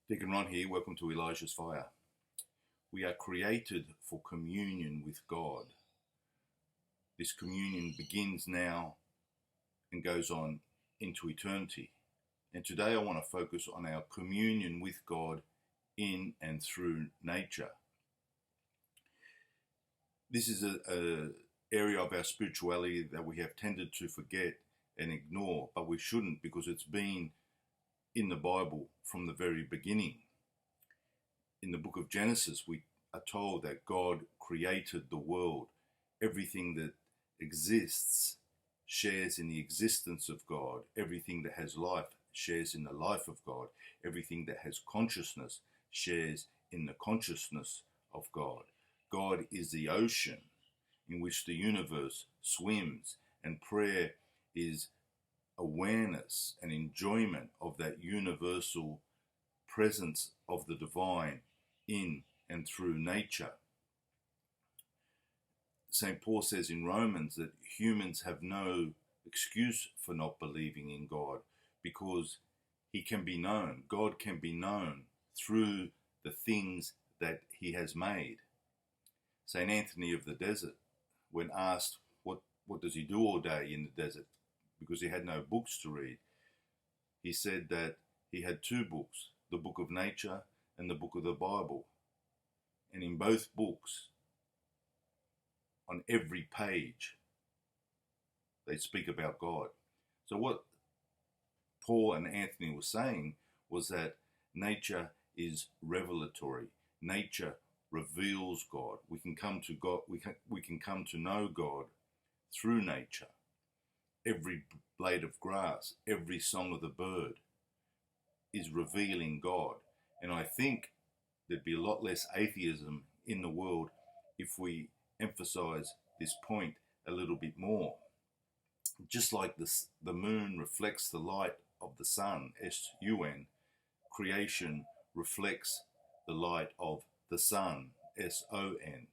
Deacon Ron here, welcome to Elijah's Fire. We are created for communion with God. This communion begins now and goes on into eternity. And today I want to focus on our communion with God in and through nature. This is an area of our spirituality that we have tended to forget and ignore, but we shouldn't, because it's been in the Bible from the very beginning. In the book of Genesis, we are told that God created the world. Everything that exists shares in the existence of God. Everything that has life shares in the life of God. Everything that has consciousness shares in the consciousness of God. God is the ocean in which the universe swims, and prayer is awareness and enjoyment of that universal presence of the divine in and through nature. St. Paul says in Romans that humans have no excuse for not believing in God, because he can be known, God can be known through the things that he has made. St. Anthony of the Desert, when asked what does he do all day in the desert, because he had no books to read, he said that he had two books, the book of nature and the book of the Bible. And in both books, on every page, they speak about God. So what Paul and Anthony were saying was that nature is revelatory. Nature reveals God. We can come to God. We can come to know God through nature. Every blade of grass, every song of the bird is revealing God. And I think there'd be a lot less atheism in the world if we emphasize this point a little bit more. Just like the moon reflects the light of the sun, S-U-N, creation reflects the light of the sun, S-O-N.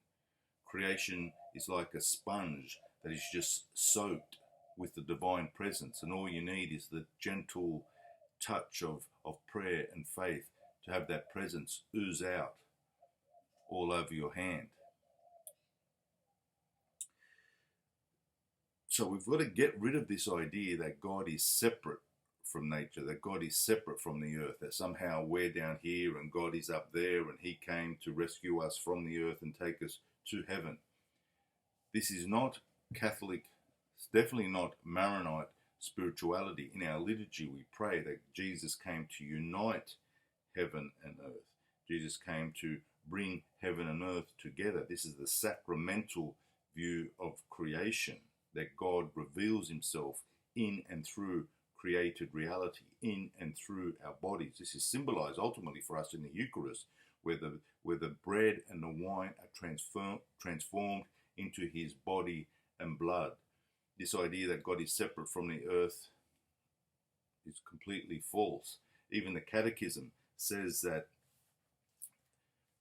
Creation is like a sponge that is just soaked with the divine presence, and all you need is the gentle touch of prayer and faith to have that presence ooze out all over your hand. So we've got to get rid of this idea that God is separate from nature, that God is separate from the earth, that somehow we're down here and God is up there and he came to rescue us from the earth and take us to heaven. This is not Catholic, it's definitely not Maronite spirituality. In our liturgy we pray that Jesus came to unite heaven and earth. Jesus came to bring heaven and earth together. This is the sacramental view of creation, that God reveals himself in and through created reality, in and through our bodies. This is symbolized ultimately for us in the Eucharist, where the bread and the wine are transformed into his body and blood. This idea that God is separate from the earth is completely false. Even the Catechism says that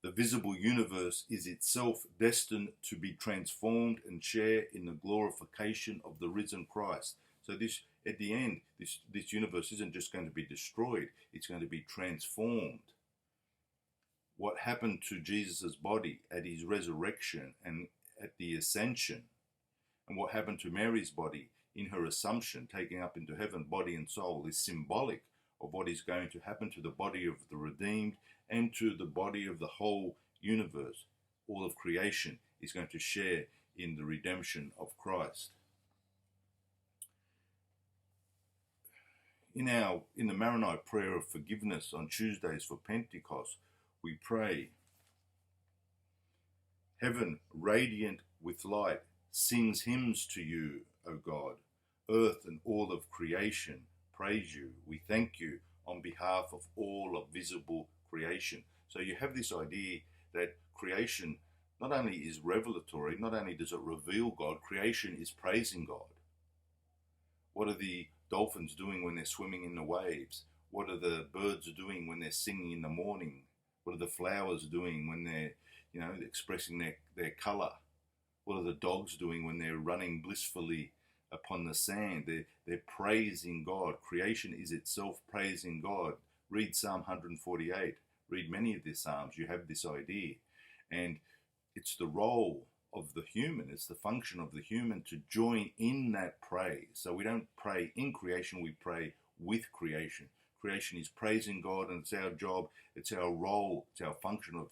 the visible universe is itself destined to be transformed and share in the glorification of the risen Christ. So this, at the end, this universe isn't just going to be destroyed, it's going to be transformed. What happened to Jesus' body at his resurrection and at the ascension, and what happened to Mary's body in her assumption, taking up into heaven, body and soul, is symbolic of what is going to happen to the body of the redeemed and to the body of the whole universe. All of creation is going to share in the redemption of Christ. In the Maronite prayer of forgiveness on Tuesdays for Pentecost, we pray, "Heaven, radiant with light, sings hymns to you, O God. Earth and all of creation praise you. We thank you on behalf of all of visible creation." So you have this idea that creation not only is revelatory, not only does it reveal God, creation is praising God. What are the dolphins doing when they're swimming in the waves? What are the birds doing when they're singing in the morning? What are the flowers doing when they're, expressing their colour? What are the dogs doing when they're running blissfully upon the sand? They're praising God. Creation is itself praising God. Read Psalm 148. Read many of the Psalms. You have this idea. And it's the role of the human, it's the function of the human to join in that praise. So we don't pray in creation, we pray with creation. Creation is praising God, and it's our job, it's our role, it's our function of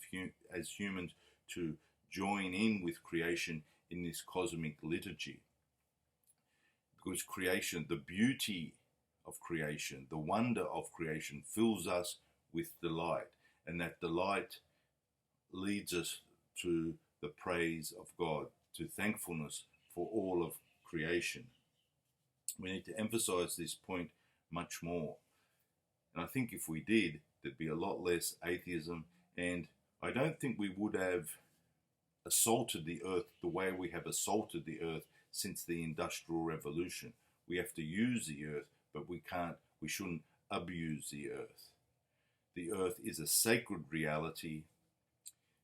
as humans to join in with creation in this cosmic liturgy. Because creation, the beauty of creation, the wonder of creation fills us with delight, and that delight leads us to the praise of God, to thankfulness for all of creation. We need to emphasize this point much more. And I think if we did, there'd be a lot less atheism, and I don't think we would have assaulted the earth the way we have assaulted the earth since the Industrial Revolution. We have to use the earth, but we shouldn't abuse the earth. The earth is a sacred reality.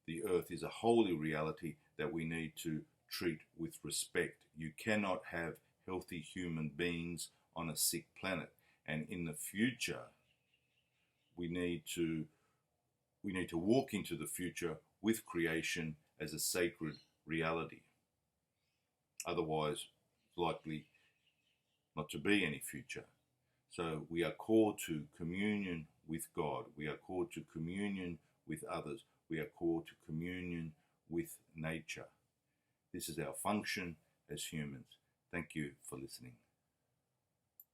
The earth is a holy reality that we need to treat with respect. You cannot have healthy human beings on a sick planet. And in the future, we need to walk into the future with creation as a sacred reality. Otherwise, it's likely not to be any future. So we are called to communion with God. We are called to communion with others. We are called to communion with nature. This is our function as humans. Thank you for listening.